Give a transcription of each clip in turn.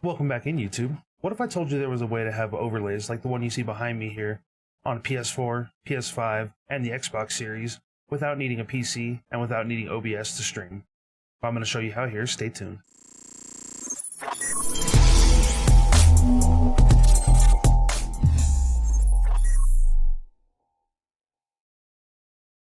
Welcome back in YouTube. What if I told you there was a way to have overlays like the one you see behind me here on PS4, PS5, and the Xbox Series without needing a PC and without needing OBS to stream? I'm going to show you how here. Stay tuned.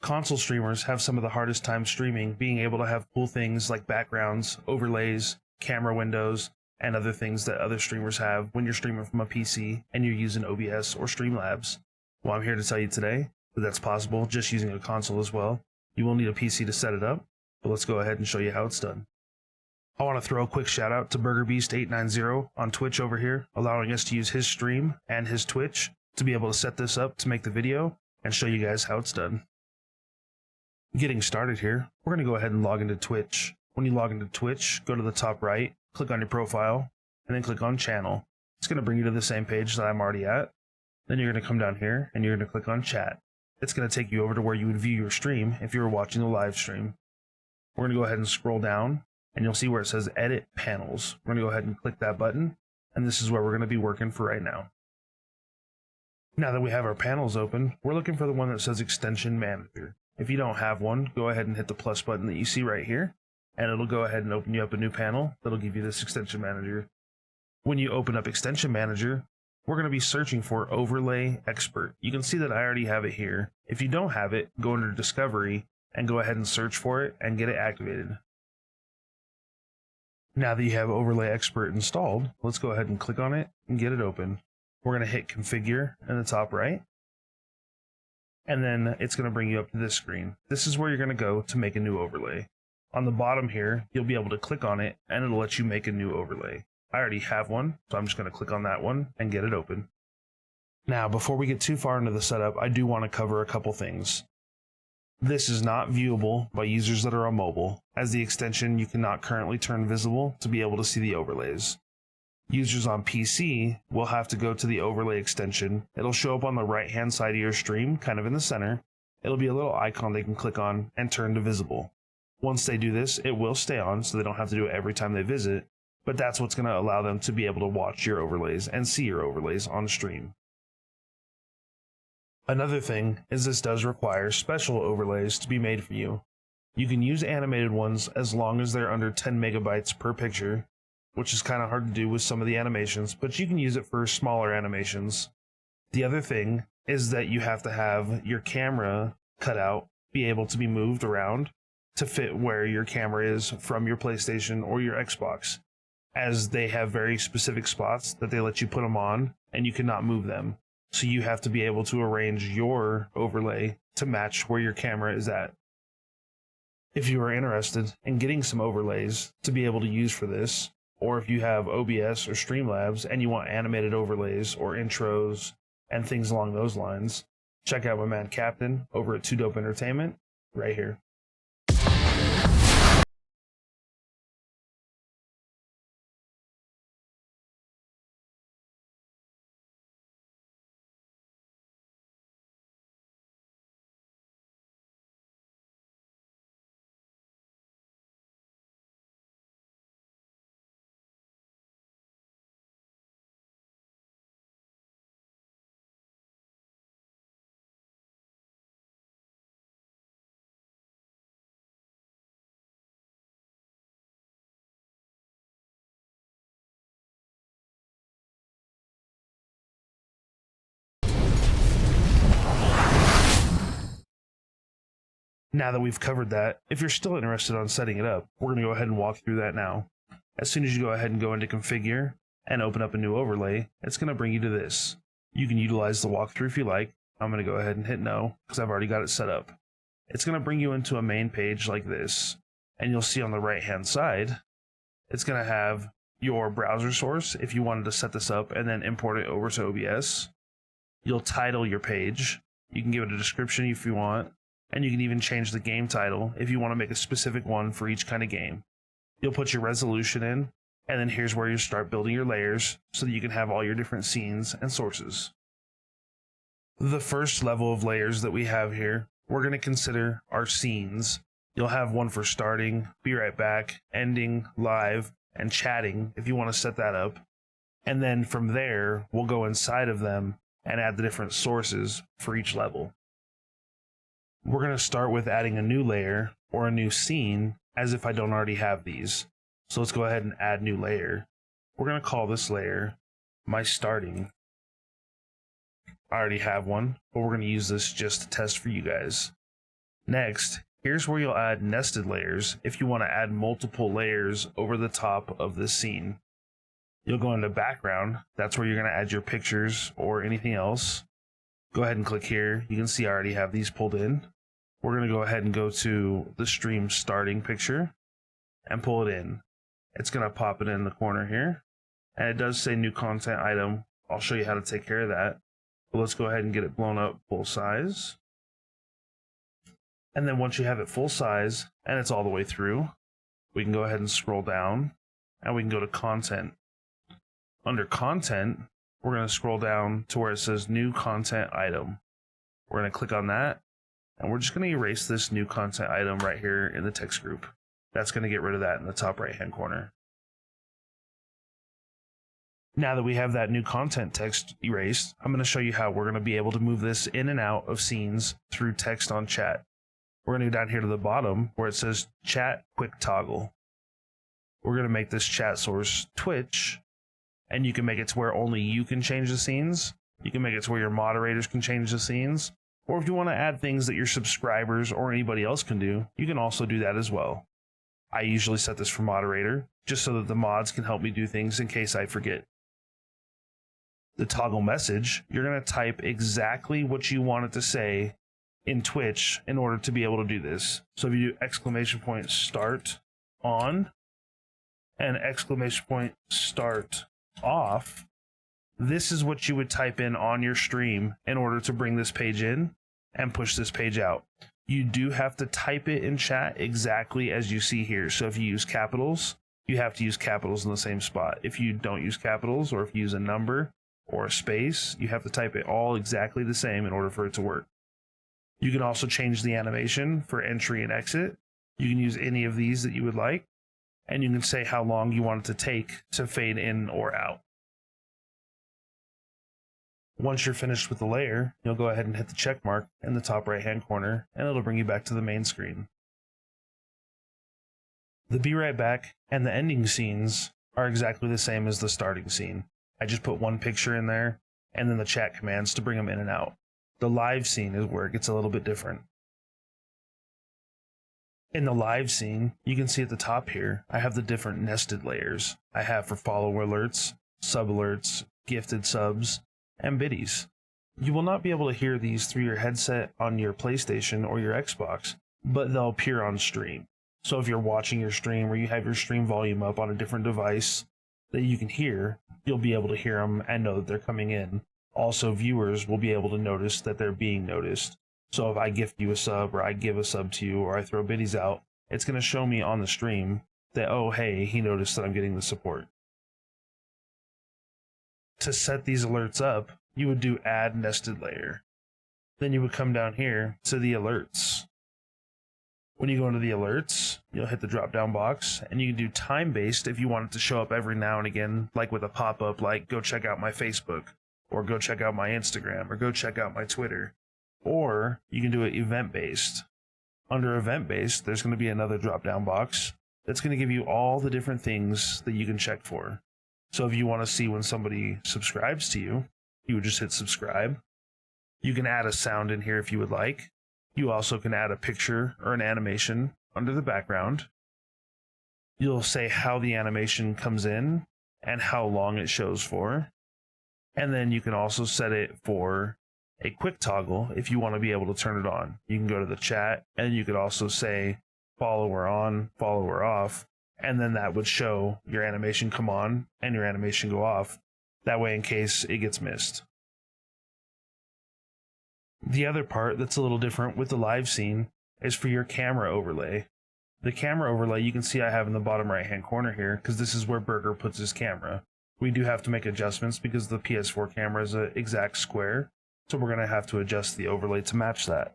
Console streamers have some of the hardest time streaming, being able to have cool things like backgrounds, overlays, camera windows, and other things that other streamers have when you're streaming from a PC and you're using OBS or Streamlabs. Well, I'm here to tell you today that that's possible just using a console as well. You will need a PC to set it up, but let's go ahead and show you how it's done. I want to throw a quick shout out to BurgerBeast890 on Twitch over here, allowing us to use his stream and his Twitch to be able to set this up to make the video and show you guys how it's done. Getting started here, we're going to go ahead and log into Twitch. When you log into Twitch, go to the top right, click on your profile, and then click on channel. It's going to bring you to the same page that I'm already at. Then you're going to come down here and you're going to click on chat. It's going to take you over to where you would view your stream if you were watching the live stream. We're going to go ahead and scroll down and you'll see where it says edit panels. We're going to go ahead and click that button, and this is where we're going to be working for right now. Now that we have our panels open, we're looking for the one that says extension manager. If you don't have one, go ahead and hit the plus button that you see right here, and it'll go ahead and open you up a new panel that'll give you this extension manager. When you open up extension manager, we're going to be searching for overlay expert. You can see that I already have it here. If you don't have it, go under discovery and go ahead and search for it and get it activated. Now that you have overlay expert installed, let's go ahead and click on it and get it open. We're going to hit configure in the top right, and then it's going to bring you up to this screen. This is where you're going to go to make a new overlay. On the bottom here, you'll be able to click on it and it'll let you make a new overlay. I already have one, so I'm just going to click on that one and get it open. Now, before we get too far into the setup, I do want to cover a couple things. This is not viewable by users that are on mobile, as the extension you cannot currently turn visible to be able to see the overlays. Users on PC will have to go to the overlay extension. It'll show up on the right hand side of your stream, kind of in the center. It'll be a little icon they can click on and turn to visible. Once they do this, it will stay on, so they don't have to do it every time they visit, but that's what's going to allow them to be able to watch your overlays and see your overlays on stream. Another thing is this does require special overlays to be made for you. You can use animated ones as long as they're under 10 megabytes per picture, which is kind of hard to do with some of the animations, but you can use it for smaller animations. The other thing is that you have to have your camera cutout be able to be moved around to fit where your camera is from your PlayStation or your Xbox, as they have very specific spots that they let you put them on and you cannot move them. So you have to be able to arrange your overlay to match where your camera is at. If you are interested in getting some overlays to be able to use for this, or if you have OBS or Streamlabs and you want animated overlays or intros and things along those lines, check out my man Captain over at to.dope.entertainment right here. Now that we've covered that, if you're still interested on setting it up, we're going to go ahead and walk through that now. As soon as you go ahead and go into configure and open up a new overlay, it's going to bring you to this. You can utilize the walkthrough if you like. I'm going to go ahead and hit no because I've already got it set up. It's going to bring you into a main page like this, and you'll see on the right hand side, it's going to have your browser source if you wanted to set this up and then import it over to OBS. You'll title your page. You can give it a description if you want. And you can even change the game title if you want to make a specific one for each kind of game. You'll put your resolution in, and then here's where you start building your layers so that you can have all your different scenes and sources. The first level of layers that we have here, we're going to consider our scenes. You'll have one for starting, be right back, ending, live, and chatting if you want to set that up. And then from there, we'll go inside of them and add the different sources for each level. We're going to start with adding a new layer or a new scene as if I don't already have these. So let's go ahead and add new layer. We're going to call this layer my starting. I already have one, but we're going to use this just to test for you guys. Next, here's where you'll add nested layers if you want to add multiple layers over the top of this scene. You'll go into background. That's where you're going to add your pictures or anything else. Go ahead and click here. You can see I already have these pulled in. We're going to go ahead and go to the stream starting picture and pull it in. It's going to pop it in the corner here. And it does say new content item. I'll show you how to take care of that. But let's go ahead and get it blown up full size. And then once you have it full size and it's all the way through, we can go ahead and scroll down and we can go to content. Under content, we're going to scroll down to where it says new content item. We're going to click on that and we're just going to erase this new content item right here in the text group. That's going to get rid of that in the top right hand corner. Now that we have that new content text erased, I'm going to show you how we're going to be able to move this in and out of scenes through text on chat. We're going to go down here to the bottom where it says chat quick toggle. We're going to make this chat source Twitch, and you can make it to where only you can change the scenes. You can make it to where your moderators can change the scenes. Or if you want to add things that your subscribers or anybody else can do, you can also do that as well. I usually set this for moderator, just so that the mods can help me do things in case I forget. The toggle message, you're going to type exactly what you want it to say in Twitch in order to be able to do this. So if you do ! Start on and ! Start off, this is what you would type in on your stream in order to bring this page in and push this page out. You do have to type it in chat exactly as you see here. So if you use capitals, you have to use capitals in the same spot. If you don't use capitals, or if you use a number or a space, you have to type it all exactly the same in order for it to work. You can also change the animation for entry and exit. You can use any of these that you would like, and you can say how long you want it to take to fade in or out. Once you're finished with the layer, you'll go ahead and hit the check mark in the top right hand corner, and it'll bring you back to the main screen. The be right back and the ending scenes are exactly the same as the starting scene. I just put one picture in there, and then the chat commands to bring them in and out. The live scene is where it gets a little bit different. In the live scene, you can see at the top here, I have the different nested layers. I have for follower alerts, sub alerts, gifted subs, and biddies. You will not be able to hear these through your headset on your PlayStation or your Xbox, but they'll appear on stream. So if you're watching your stream or you have your stream volume up on a different device that you can hear, you'll be able to hear them and know that they're coming in. Also, viewers will be able to notice that they're being noticed. So if I gift you a sub, or I give a sub to you, or I throw biddies out, it's going to show me on the stream that, oh, hey, he noticed that I'm getting the support. To set these alerts up, you would do add nested layer. Then you would come down here to the alerts. When you go into the alerts, you'll hit the drop down box, and you can do time based if you want it to show up every now and again, like with a pop-up like go check out my Facebook, or go check out my Instagram, or go check out my Twitter. Or you can do it event based. Under event based, there's going to be another drop down box that's going to give you all the different things that you can check for. So if you want to see when somebody subscribes to you, you would just hit subscribe. You can add a sound in here if you would like. You also can add a picture or an animation under the background. You'll say how the animation comes in and how long it shows for. And then you can also set it for a quick toggle if you want to be able to turn it on. You can go to the chat and you could also say follower on, follower off, and then that would show your animation come on and your animation go off. That way in case it gets missed. The other part that's a little different with the live scene is for your camera overlay. The camera overlay you can see I have in the bottom right hand corner here because this is where Burger puts his camera. We do have to make adjustments because the PS4 camera is an exact square, so we're going to have to adjust the overlay to match that.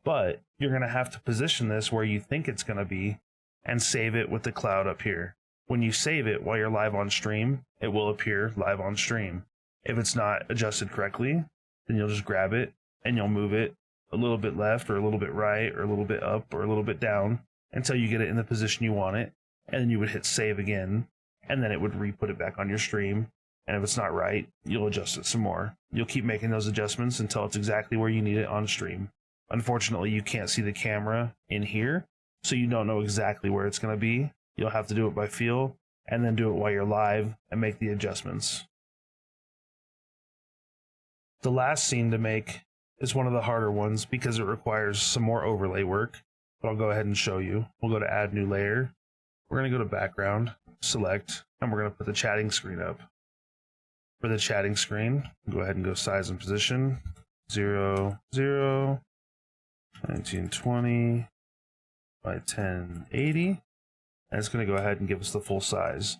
But you're going to have to position this where you think it's going to be and save it with the cloud up here. When you save it while you're live on stream, it will appear live on stream. If it's not adjusted correctly, then you'll just grab it and you'll move it a little bit left or a little bit right or a little bit up or a little bit down until you get it in the position you want it. And then you would hit save again, and then it would re-put it back on your stream. And if it's not right, you'll adjust it some more. You'll keep making those adjustments until it's exactly where you need it on stream. Unfortunately, you can't see the camera in here, so you don't know exactly where it's going to be. You'll have to do it by feel, and then do it while you're live and make the adjustments. The last scene to make is one of the harder ones because it requires some more overlay work, but I'll go ahead and show you. We'll go to add new layer. We're going to go to background, select, and we're going to put the chatting screen up. For the chatting screen, go ahead and go size and position, 0, 0, 1920 by 1080, and it's going to go ahead and give us the full size.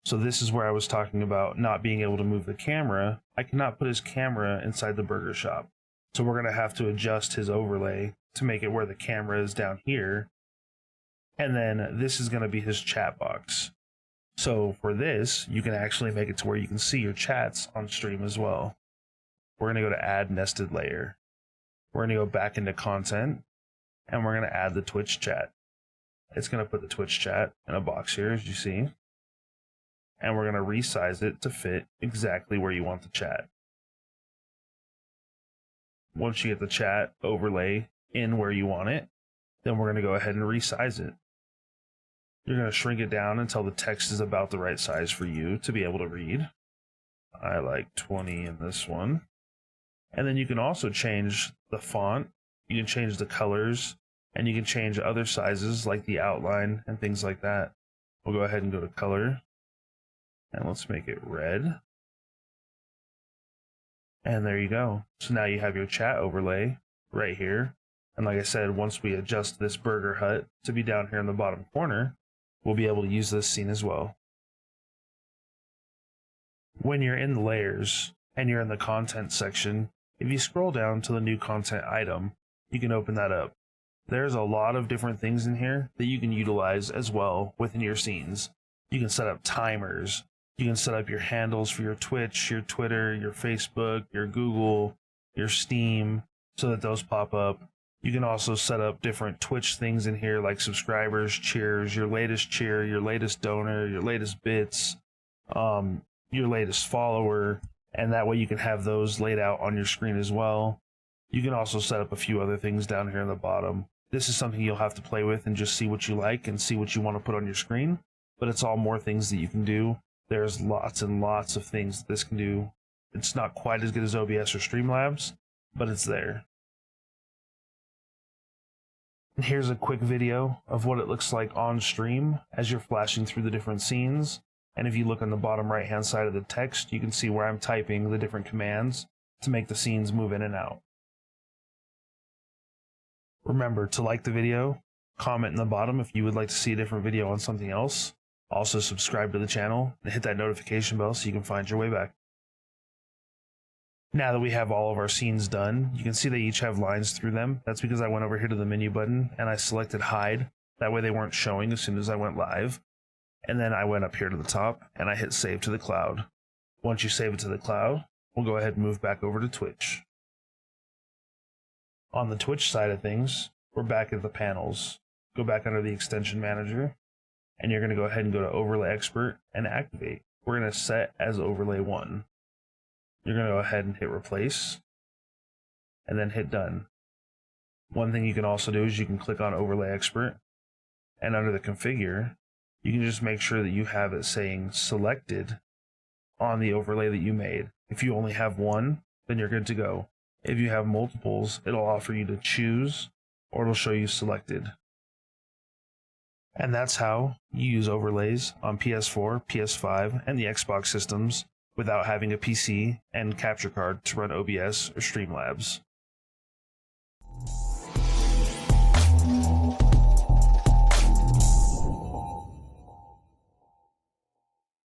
So this is where I was talking about not being able to move the camera. I cannot put his camera inside the burger shop. So we're going to have to adjust his overlay to make it where the camera is down here. And then this is going to be his chat box. So for this, you can actually make it to where you can see your chats on stream as well. We're going to go to add nested layer. We're going to go back into content, and we're going to add the Twitch chat. It's going to put the Twitch chat in a box here, as you see. And we're going to resize it to fit exactly where you want the chat. Once you get the chat overlay in where you want it, then we're going to go ahead and resize it. You're going to shrink it down until the text is about the right size for you to be able to read. I like 20 in this one. And then you can also change the font, you can change the colors, and you can change other sizes like the outline and things like that. We'll go ahead and go to color, and let's make it red. And there you go. So now you have your chat overlay right here. And like I said, once we adjust this burger hut to be down here in the bottom corner, we'll be able to use this scene as well. When you're in the layers and you're in the content section, if you scroll down to the new content item, you can open that up. There's a lot of different things in here that you can utilize as well within your scenes. You can set up timers. You can set up your handles for your Twitch, your Twitter, your Facebook, your Google, your Steam, so that those pop up. You can also set up different Twitch things in here like subscribers, cheers, your latest cheer, your latest donor, your latest bits, your latest follower, and that way you can have those laid out on your screen as well. You can also set up a few other things down here in the bottom. This is something you'll have to play with and just see what you like and see what you want to put on your screen, but it's all more things that you can do. There's lots and lots of things that this can do. It's not quite as good as OBS or Streamlabs, but it's there. And here's a quick video of what it looks like on stream as you're flashing through the different scenes. And if you look on the bottom right hand side of the text, you can see where I'm typing the different commands to make the scenes move in and out. Remember to like the video, comment in the bottom if you would like to see a different video on something else. Also subscribe to the channel and hit that notification bell so you can find your way back. Now that we have all of our scenes done, you can see they each have lines through them. That's because I went over here to the menu button and I selected hide. That way they weren't showing as soon as I went live. And then I went up here to the top and I hit save to the cloud. Once you save it to the cloud, we'll go ahead and move back over to Twitch. On the Twitch side of things, we're back at the panels. Go back under the extension manager, and you're going to go ahead and go to overlay expert and activate. We're going to set as overlay 1. You're going to go ahead and hit replace, and then hit done. One thing you can also do is you can click on overlay expert, and under the configure, you can just make sure that you have it saying selected on the overlay that you made. If you only have one, then you're good to go. If you have multiples, it'll offer you to choose, or it'll show you selected. And that's how you use overlays on PS4, PS5, and the Xbox systems without having a PC and capture card to run OBS or Streamlabs.